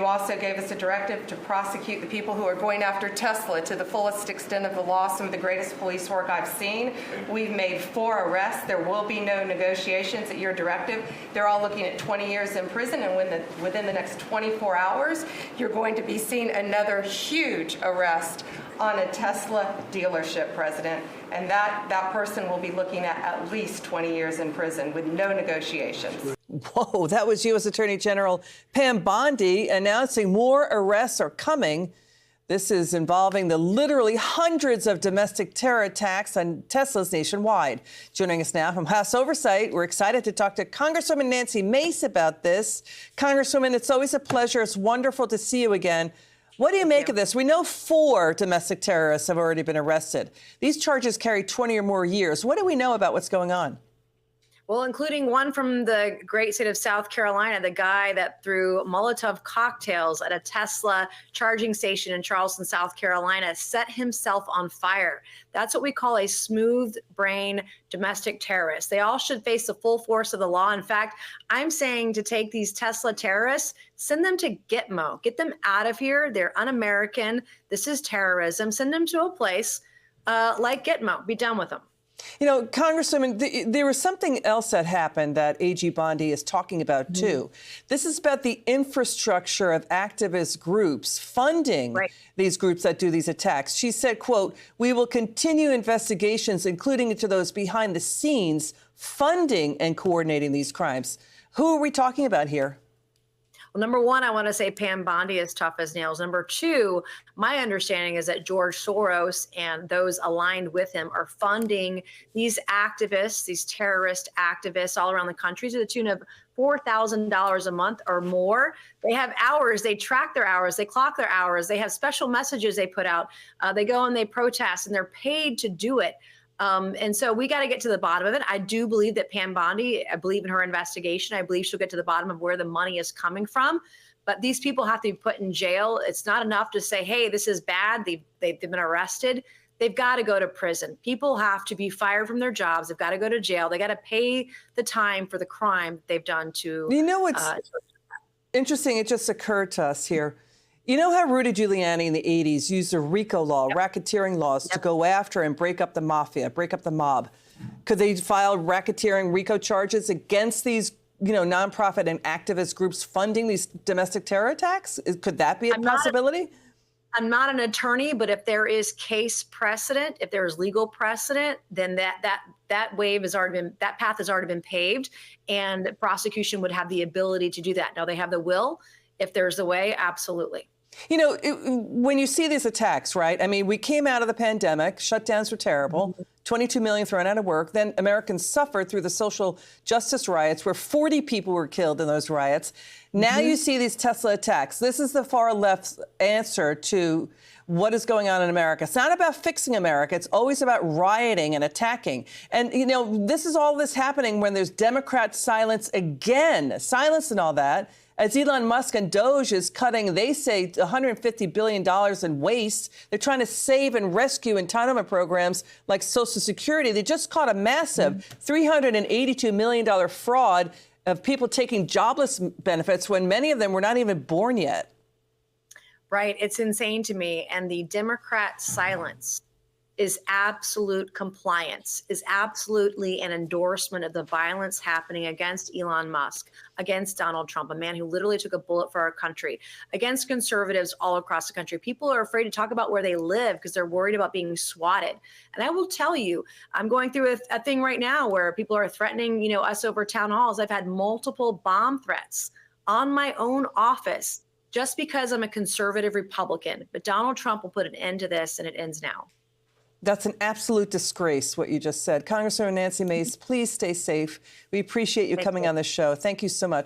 You also gave us a directive to prosecute the people who are going after Tesla to the fullest extent of the law, some of the greatest police work I've seen. We've made 4 arrests. There will be no negotiations at your directive. They're all looking at 20 years in prison, and within the next 24 hours, you're going to be seeing another huge arrest on a Tesla dealership, President, and that person will be looking at least 20 years in prison with no negotiations. Whoa, that was U.S. Attorney General Pam Bondi announcing more arrests are coming. This is involving the literally hundreds of domestic terror attacks on Teslas nationwide. Joining us now from House Oversight, we're excited to talk to Congresswoman Nancy Mace about this. Congresswoman, it's always a pleasure. It's wonderful to see you again. What do you make of this? We know 4 domestic terrorists have already been arrested. These charges carry 20 or more years. What do we know about what's going on? Well, including one from the great state of South Carolina, the guy that threw Molotov cocktails at a Tesla charging station in Charleston, South Carolina, set himself on fire. That's what we call a smooth brain domestic terrorist. They all should face the full force of the law. In fact, I'm saying to take these Tesla terrorists, send them to Gitmo, get them out of here. They're un-American. This is terrorism. Send them to a place like Gitmo. Be done with them. You know, Congresswoman, there was something else that happened that AG Bondi is talking about, too. This is about the infrastructure of activist groups funding these groups that do these attacks. She said, quote, "We will continue investigations, including into those behind the scenes, funding and coordinating these crimes." Who are we talking about here? Well, number one, I want to say Pam Bondi is tough as nails. Number two, my understanding is that George Soros and those aligned with him are funding these activists, these terrorist activists all around the country to the tune of $4,000 a month or more. They have hours. They track their hours. They clock their hours. They have special messages they put out. They go and they protest, and they're paid to do it. And so we got to get to the bottom of it. I do believe that Pam Bondi, I believe in her investigation. I believe she'll get to the bottom of where the money is coming from. But these people have to be put in jail. It's not enough to say, hey, this is bad. They've been arrested. They've got to go to prison. People have to be fired from their jobs. They've got to go to jail. They got to pay the time for the crime they've done to. You know what's interesting? It just occurred to us here. You know how Rudy Giuliani in the 80s used the RICO law, racketeering laws, to go after and break up the mafia, break up the mob? Could they file racketeering RICO charges against these, nonprofit and activist groups funding these domestic terror attacks? Could that be a possibility? I'm not an attorney, but if there is case precedent, if there is legal precedent, then that wave has already been, that path has already been paved, and the prosecution would have the ability to do that. Now they have the will. If there's a way, absolutely. You know, when you see these attacks, right? I mean, we came out of the pandemic, shutdowns were terrible, 22 million thrown out of work. Then Americans suffered through the social justice riots where 40 people were killed in those riots. Now you see these Tesla attacks. This is the far left's answer to what is going on in America. It's not about fixing America. It's always about rioting and attacking. And, this is all this happening when there's Democrat silence again, silence and all that. As Elon Musk and Doge is cutting, they say, $150 billion in waste. They're trying to save and rescue entitlement programs like Social Security. They just caught a massive $382 million fraud of people taking jobless benefits when many of them were not even born yet. Right. It's insane to me. And the Democrat silence is absolute compliance, is absolutely an endorsement of the violence happening against Elon Musk, against Donald Trump, a man who literally took a bullet for our country, against conservatives all across the country. People are afraid to talk about where they live because they're worried about being swatted. And I will tell you, I'm going through a thing right now where people are threatening, us over town halls. I've had multiple bomb threats on my own office just because I'm a conservative Republican. But Donald Trump will put an end to this, and it ends now. That's an absolute disgrace, what you just said. Congresswoman Nancy Mace, please stay safe. We appreciate you coming on the show. Thank you so much.